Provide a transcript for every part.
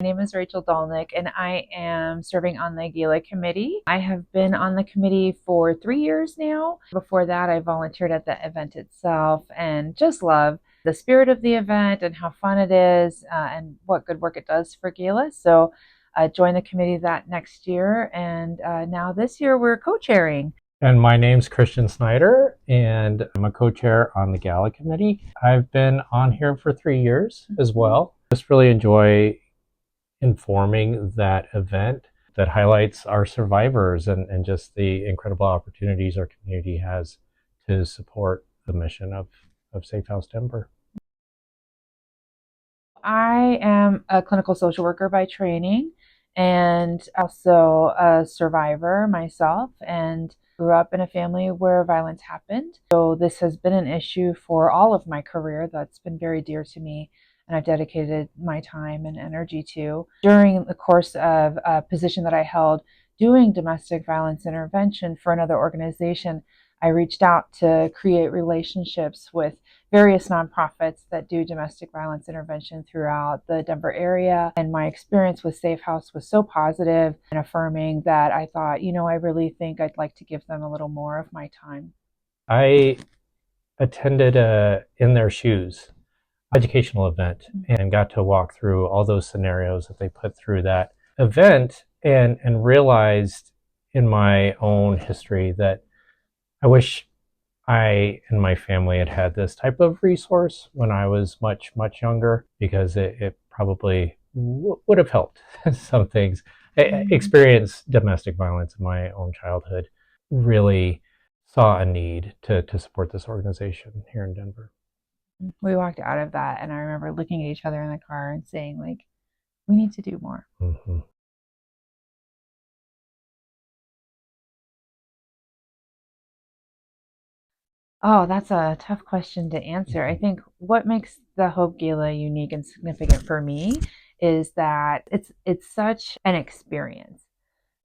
My name is Rachel Dolnick, and I am serving on the Gala committee. I have been on the committee for 3 years now. Before that, I volunteered at the event itself and just love the spirit of the event and how fun it is and what good work it does for Gala. So I joined the committee that next year, and now this year we're co-chairing. And my name's Christian Snyder, and I'm a co-chair on the Gala committee. I've been on here for 3 years as well. Just really enjoy informing that event that highlights our survivors and just the incredible opportunities our community has to support the mission of SafeHouse Denver. I am a clinical social worker by training and also a survivor myself, and grew up in a family where violence happened. So this has been an issue for all of my career that's been very dear to me, and I've dedicated my time and energy to. During the course of a position that I held doing domestic violence intervention for another organization, I reached out to create relationships with various nonprofits that do domestic violence intervention throughout the Denver area. And my experience with SafeHouse was so positive and affirming that I thought, I really think I'd like to give them a little more of my time. I attended a In Their Shoes educational event and got to walk through all those scenarios that they put through that event and realized in my own history that I wish I and my family had this type of resource when I was much, much younger, because it probably would have helped some things. I experienced domestic violence in my own childhood, really saw a need to support this organization here in Denver. We walked out of that, and I remember looking at each other in the car and saying, we need to do more. Mm-hmm. Oh, that's a tough question to answer. I think what makes the Hope Gala unique and significant for me is that it's such an experience,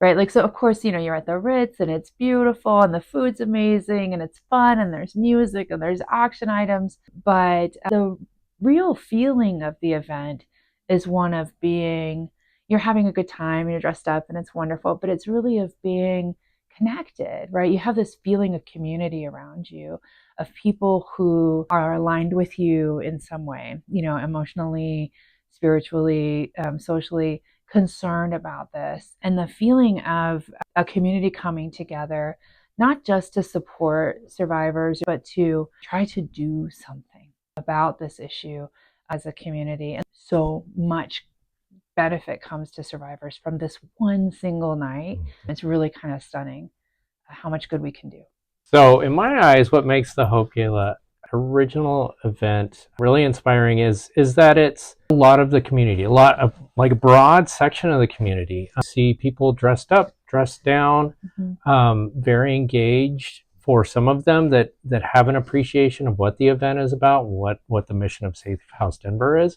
right? So of course, you're at the Ritz and it's beautiful and the food's amazing and it's fun and there's music and there's auction items, but the real feeling of the event is one of being, you're having a good time, you're dressed up and it's wonderful, but it's really of being connected, right? You have this feeling of community around you, of people who are aligned with you in some way, emotionally, spiritually, socially concerned about this. And the feeling of a community coming together, not just to support survivors, but to try to do something about this issue as a community. And so much benefit comes to survivors from this one single night. It's really kind of stunning how much good we can do. So in my eyes, what makes the Hope Gala original event really inspiring is that it's a lot of the community, a lot of a broad section of the community. I see people dressed up, dressed down, very engaged. For some of them that have an appreciation of what the event is about, what the mission of SafeHouse Denver is.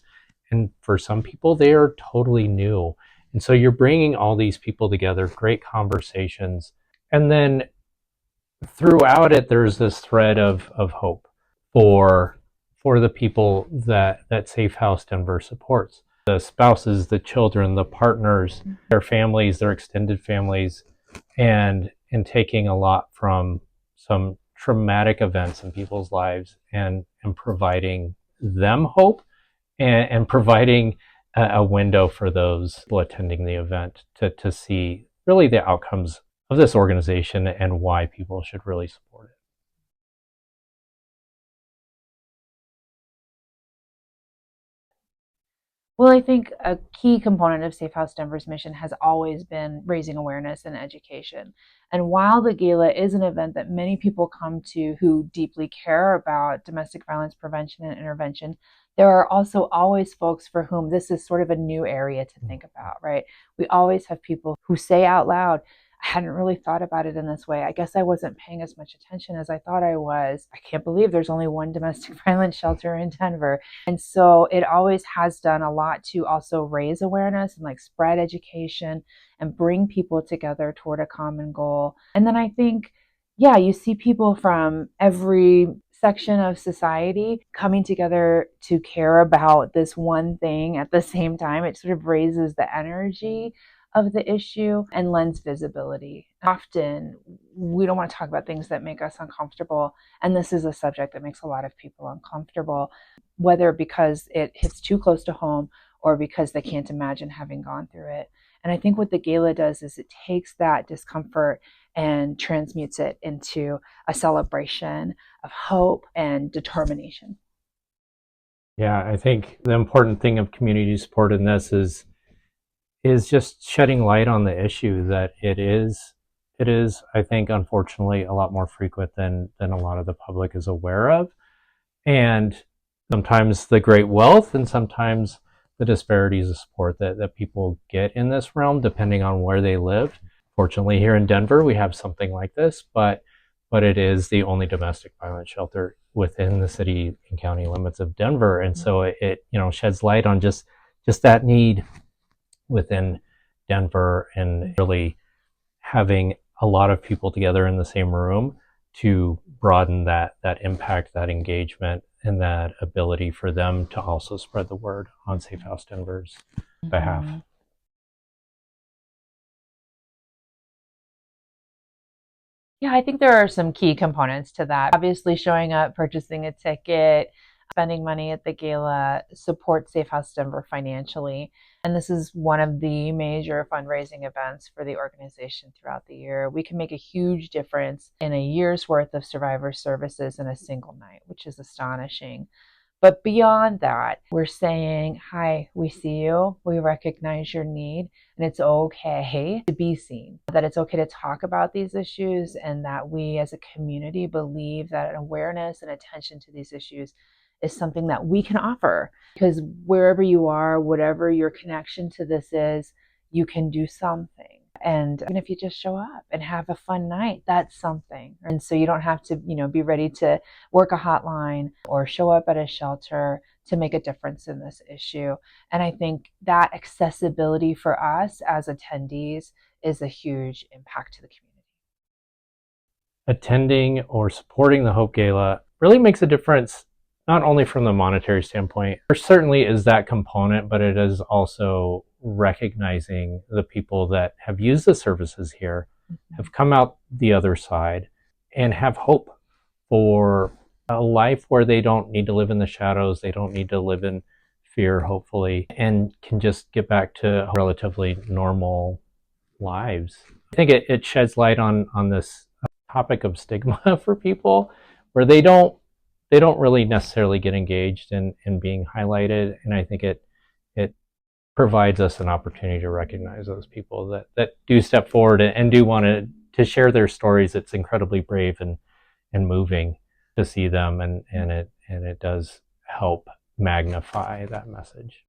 And for some people, they are totally new. And so you're bringing all these people together, great conversations. And then throughout it, there's this thread of hope for the people that SafeHouse Denver supports. The spouses, the children, the partners, their families, their extended families, and taking a lot from some traumatic events in people's lives and providing them hope and providing a window for those people attending the event to see really the outcomes of this organization and why people should really support it. Well, I think a key component of SafeHouse Denver's mission has always been raising awareness and education. And while the Gala is an event that many people come to who deeply care about domestic violence prevention and intervention, there are also always folks for whom this is sort of a new area to think about, right? We always have people who say out loud, I hadn't really thought about it in this way. I guess I wasn't paying as much attention as I thought I was. I can't believe there's only one domestic violence shelter in Denver. And so it always has done a lot to also raise awareness and spread education and bring people together toward a common goal. And then I think, yeah, you see people from every section of society coming together to care about this one thing at the same time. It sort of raises the energy of the issue and lends visibility. Often, we don't want to talk about things that make us uncomfortable, and this is a subject that makes a lot of people uncomfortable, whether because it hits too close to home or because they can't imagine having gone through it. And I think what the gala does is it takes that discomfort and transmutes it into a celebration of hope and determination. Yeah, I think the important thing of community support in this is just shedding light on the issue that it is, I think, unfortunately a lot more frequent than a lot of the public is aware of. And sometimes the great wealth and sometimes the disparities of support that people get in this realm, depending on where they live. Fortunately, here in Denver, we have something like this, but it is the only domestic violence shelter within the city and county limits of Denver. And so it sheds light on just that need within Denver, and really having a lot of people together in the same room to broaden that impact, that engagement, and that ability for them to also spread the word on SafeHouse Denver's behalf. Yeah, I think there are some key components to that. Obviously, showing up, purchasing a ticket, spending money at the gala supports SafeHouse Denver financially. And this is one of the major fundraising events for the organization throughout the year. We can make a huge difference in a year's worth of survivor services in a single night, which is astonishing. But beyond that, we're saying, hi, we see you, we recognize your need, and it's okay to be seen, that it's okay to talk about these issues, and that we as a community believe that awareness and attention to these issues is something that we can offer. Because wherever you are, whatever your connection to this is, you can do something. And even if you just show up and have a fun night, that's something. And so you don't have to, be ready to work a hotline or show up at a shelter to make a difference in this issue. And I think that accessibility for us as attendees is a huge impact to the community. Attending or supporting the Hope Gala really makes a difference, not only from the monetary standpoint. There certainly is that component, but it is also recognizing the people that have used the services here, have come out the other side, and have hope for a life where they don't need to live in the shadows, they don't need to live in fear, hopefully, and can just get back to relatively normal lives. I think it sheds light on this topic of stigma for people, where they don't really necessarily get engaged in being highlighted. And I think it provides us an opportunity to recognize those people that do step forward and do want to share their stories. It's incredibly brave and moving to see them, and it does help magnify that message.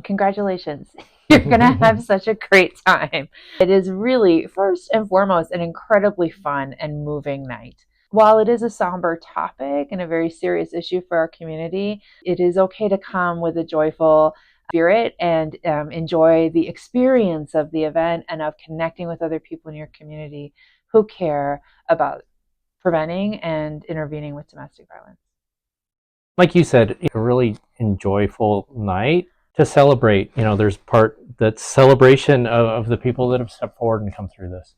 Congratulations. You're going to have such a great time. It is really, first and foremost, an incredibly fun and moving night. While it is a somber topic and a very serious issue for our community, it is okay to come with a joyful spirit and enjoy the experience of the event and of connecting with other people in your community who care about preventing and intervening with domestic violence. Like you said, a really enjoyable night to celebrate. There's part that's celebration of the people that have stepped forward and come through this.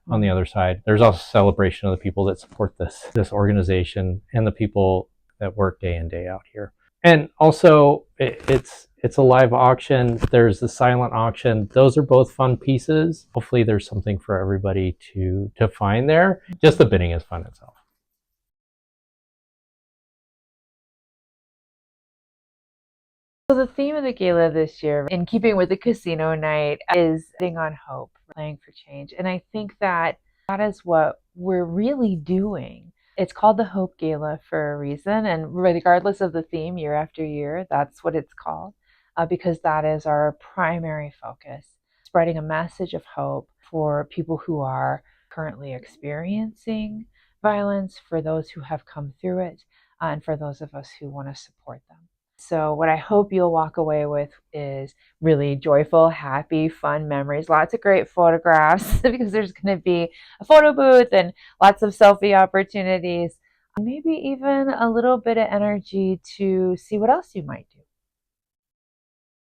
On the other side, there's also celebration of the people that support this organization and the people that work day in, day out here. And also, it's a live auction. There's the silent auction. Those are both fun pieces. Hopefully there's something for everybody to find there. Just the bidding is fun itself. So the theme of the gala this year, in keeping with the casino night, is sitting on hope, playing for change. And I think that is what we're really doing. It's called the Hope Gala for a reason, and regardless of the theme, year after year, that's what it's called, because that is our primary focus, spreading a message of hope for people who are currently experiencing violence, for those who have come through it, and for those of us who want to support them. So what I hope you'll walk away with is really joyful, happy, fun memories, lots of great photographs because there's going to be a photo booth and lots of selfie opportunities, maybe even a little bit of energy to see what else you might do.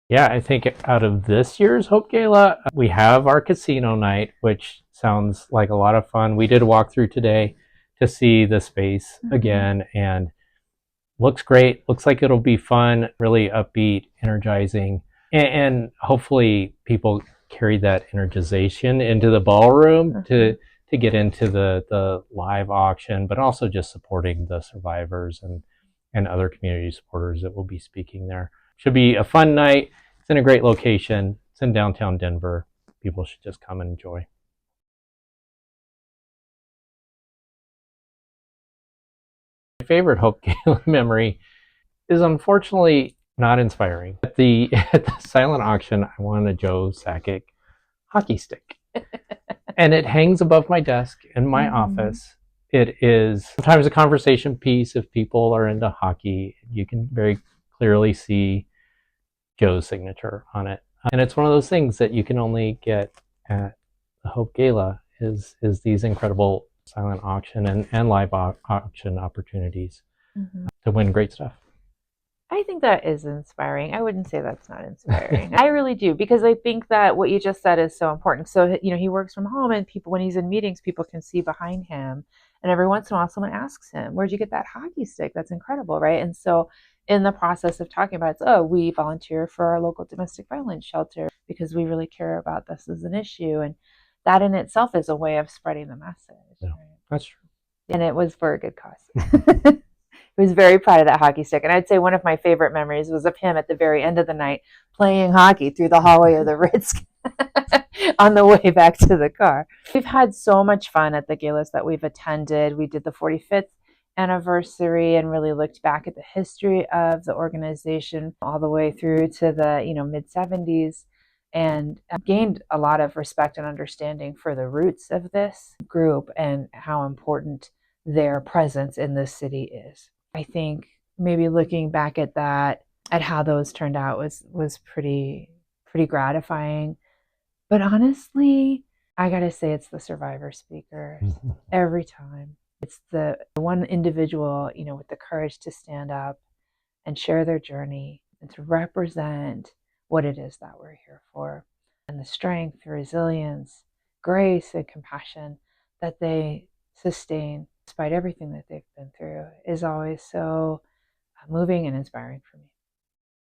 Yeah, I think out of this year's Hope Gala, we have our casino night, which sounds like a lot of fun. We did a walkthrough today to see the space again, and looks great. Looks like it'll be fun, really upbeat, energizing, and hopefully people carry that energization into the ballroom to get into the live auction, but also just supporting the survivors and other community supporters that will be speaking there. Should be a fun night. It's in a great location. It's in downtown Denver. People should just come and enjoy. My favorite Hope Gala memory is unfortunately not inspiring. At the silent auction, I won a Joe Sakic hockey stick. And it hangs above my desk in my office. It is sometimes a conversation piece if people are into hockey. You can very clearly see Joe's signature on it. And it's one of those things that you can only get at the Hope Gala is these incredible silent auction and live auction opportunities to win great stuff. I think that is inspiring. I wouldn't say that's not inspiring. I really do, because I think that what you just said is so important. So, he works from home, and people, when he's in meetings, people can see behind him. And every once in a while, someone asks him, "Where'd you get that hockey stick? That's incredible," right? And so, in the process of talking about it, it's, oh, we volunteer for our local domestic violence shelter because we really care about this as an issue. And that in itself is a way of spreading the message. Yeah, right? that's true. And it was for a good cause. He was very proud of that hockey stick. And I'd say one of my favorite memories was of him at the very end of the night playing hockey through the hallway of the Ritz on the way back to the car. We've had so much fun at the galas that we've attended. We did the 45th anniversary and really looked back at the history of the organization all the way through to the mid 70s, and gained a lot of respect and understanding for the roots of this group and how important their presence in this city is. I think maybe looking back at that, at how those turned out, was pretty gratifying. But honestly, I gotta say it's the survivor speakers every time. It's the one individual, with the courage to stand up and share their journey and to represent what it is that we're here for, and the strength, resilience, grace, and compassion that they sustain despite everything that they've been through is always so moving and inspiring for me.